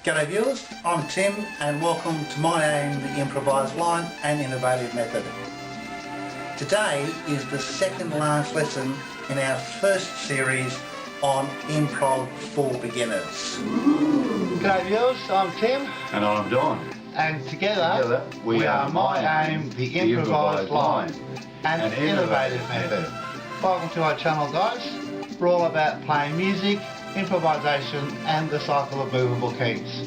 G'day viewers, I'm Tim and welcome to miAim, the improvised line and innovative method. Today is the second last lesson in our first series on improv for beginners. G'day viewers, I'm Tim. And I'm Don. And together we are miAim, the improvised line and innovative method. Welcome to our channel, guys. We're all about playing music, improvisation and the cycle of movable keys.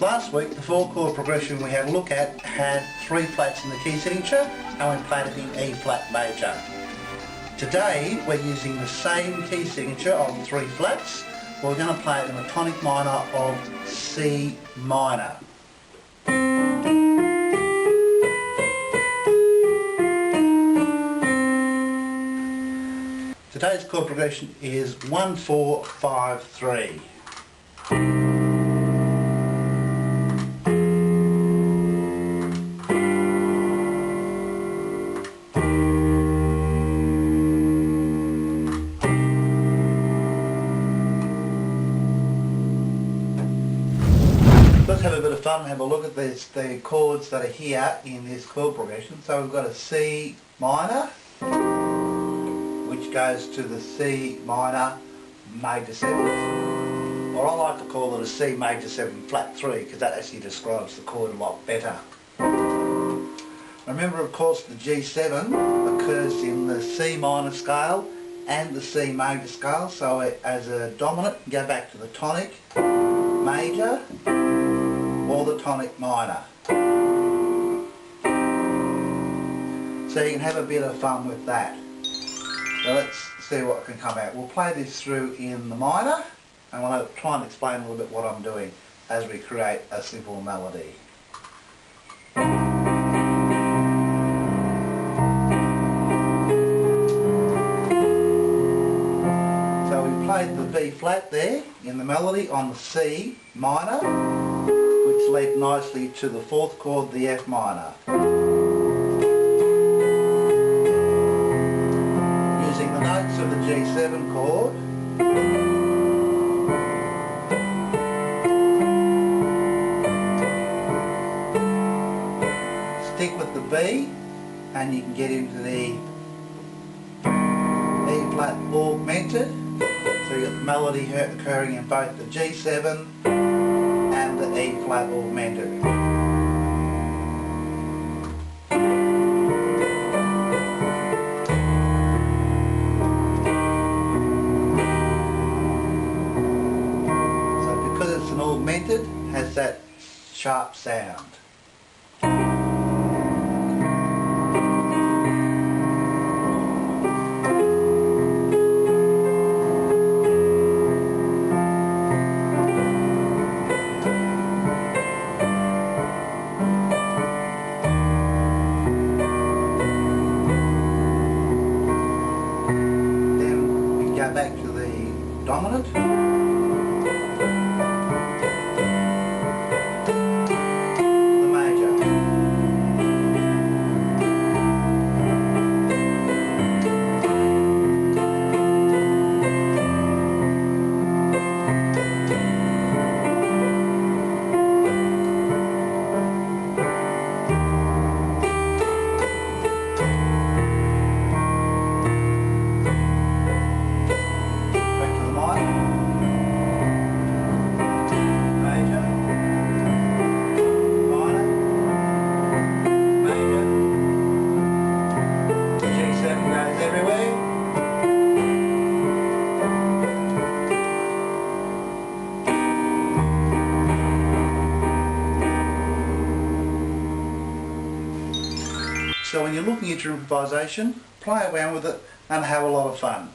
Last week the 4 chord progression we had a look at had 3 flats in the key signature and we played it in E flat major. Today we're using the same key signature on 3 flats. We're going to play it in the tonic minor of C minor. Today's chord progression is 1, 4, 5, 3. Let's have a bit of fun and have a look at the chords that are here in this chord progression. So we've got a C minor, which goes to the C minor major 7, or I like to call it a C major 7 flat 3 because that actually describes the chord a lot better. Remember, of course, the G7 occurs in the C minor scale and the C major scale, so as a dominant go back to the tonic major or the tonic minor. So you can have a bit of fun with that. So let's see what can come out. We'll play this through in the minor and we'll try and explain a little bit what I'm doing as we create a simple melody. So we played the B flat there in the melody on the C minor, which led nicely to the 4th chord, the F minor. Notes of the G7 chord, stick with the B and you can get into the E flat augmented, so you get the melody occurring in both the G7 and the E flat augmented. Augmented has that sharp sound. Then we go back to the dominant. So when you're looking at your improvisation, play around with it and have a lot of fun.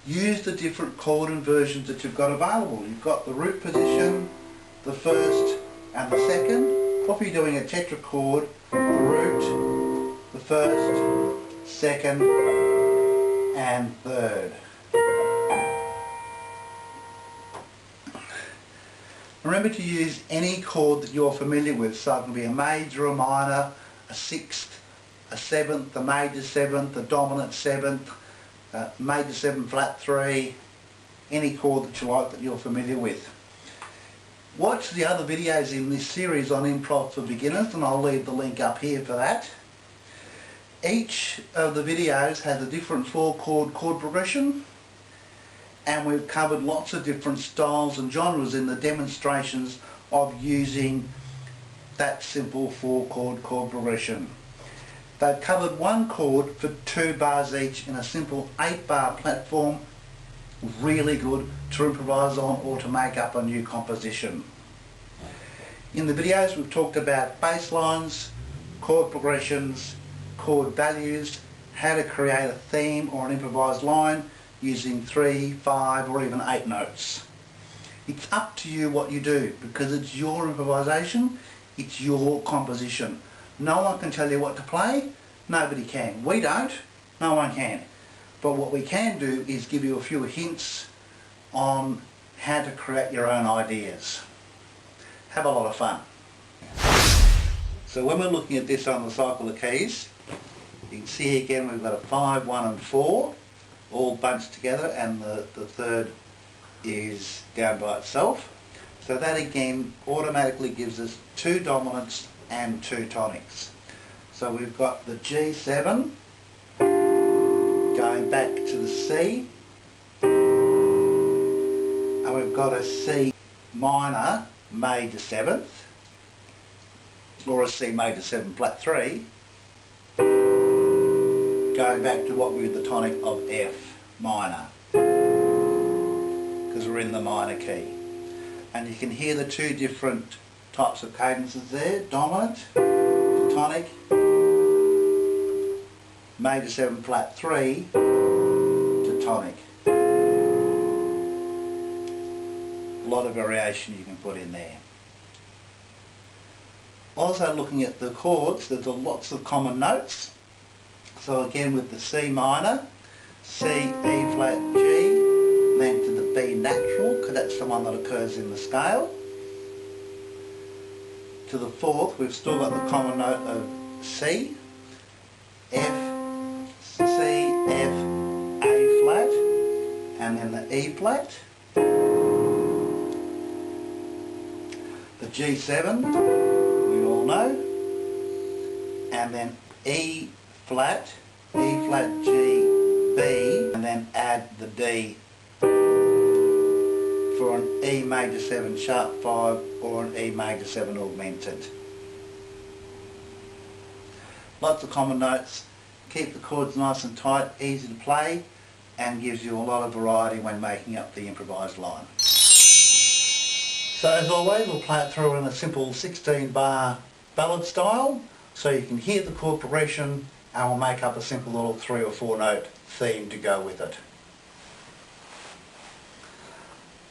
Use the different chord inversions that you've got available. You've got the root position, the first and the second. Or if you're doing a tetrachord, the root, the first, second and third. Remember to use any chord that you're familiar with, so it can be a major, a minor, a 6th, a 7th, a major 7th, a dominant 7th, major 7 flat 3, any chord that you like that you're familiar with. Watch the other videos in this series on Improv for Beginners, and I'll leave the link up here for that. Each of the videos has a different 4-chord chord progression, and we've covered lots of different styles and genres in the demonstrations of using that simple 4-chord chord progression. They've covered one chord for 2 bars each in a simple 8-bar platform, really good to improvise on or to make up a new composition. In the videos we've talked about bass lines, chord progressions, chord values, how to create a theme or an improvised line using 3, 5 or even 8 notes. It's up to you what you do, because it's your improvisation, it's your composition. No one can tell you what to play, nobody can. We don't, no one can. But what we can do is give you a few hints on how to create your own ideas. Have a lot of fun. So when we're looking at this on the cycle of keys, you can see again we've got a 5, 1 and 4 all bunched together, and the third is down by itself. So that again automatically gives us 2 dominants and 2 tonics. So we've got the G7 going back to the C, and we've got a C minor major 7th, or a C major 7 flat 3, going back to what we were the tonic of F minor, because we're in the minor key. And you can hear the 2 different types of cadences there: dominant to tonic, major 7 flat 3 to tonic. A lot of variation you can put in there. Also looking at the chords, there's lots of common notes. So again with the C minor, C, E flat, G, then to the B natural, because that's the one that occurs in the scale. To the 4th we've still got the common note of C, F, C, F, A flat, and then the E flat. The G7, we all know, and then E flat, G, B, and then add the D for an E major 7 sharp 5 or an E major 7 augmented. Lots of common notes, keep the chords nice and tight, easy to play, and gives you a lot of variety when making up the improvised line. So as always, we'll play it through in a simple 16-bar ballad style, so you can hear the chord progression, and we'll make up a simple little 3 or 4 note theme to go with it.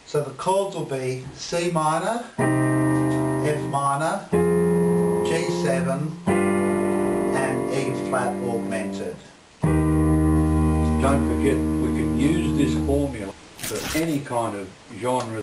So the chords will be C minor, F minor, G7 and E flat augmented. Don't forget, we can use this formula for any kind of genre.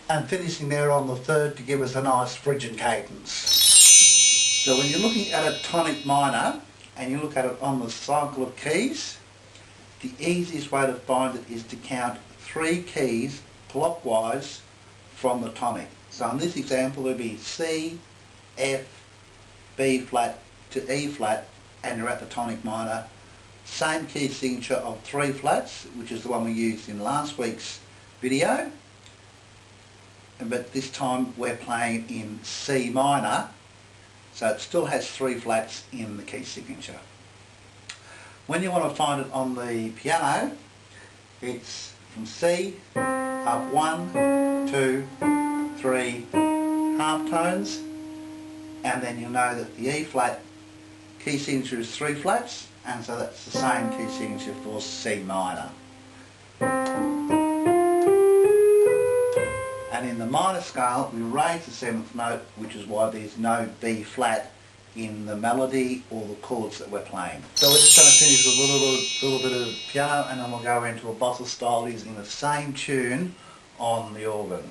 And finishing there on the 3rd to give us a nice Phrygian cadence. So when you're looking at a tonic minor and you look at it on the cycle of keys, the easiest way to find it is to count 3 keys clockwise from the tonic. So in this example it would be C, F, B flat to E flat, and you're at the tonic minor. Same key signature of 3 flats, which is the one we used in last week's video. But this time we're playing in C minor, so it still has 3 flats in the key signature. When you want to find it on the piano, it's from C, up 1, 2, 3, half tones, and then you'll know that the E flat key signature is 3 flats, and so that's the same key signature for C minor. And in the minor scale, we raise the 7th note, which is why there's no B flat in the melody or the chords that we're playing. So we're just going to finish with a little bit of piano, and then we'll go into a bossa style using the same tune on the organ.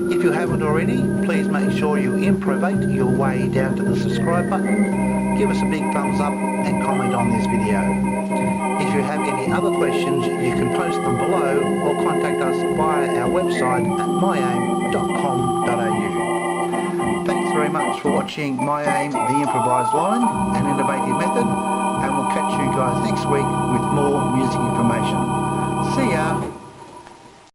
If you haven't already, please make sure you improvate your way down to the subscribe button, give us a big thumbs up and comment on this video. If you have any other questions, you can post them below or contact us via our website at miAim.com.au. Thanks very much for watching miAim, the improvised line and innovative method, and we'll catch you guys next week with more music information. See ya!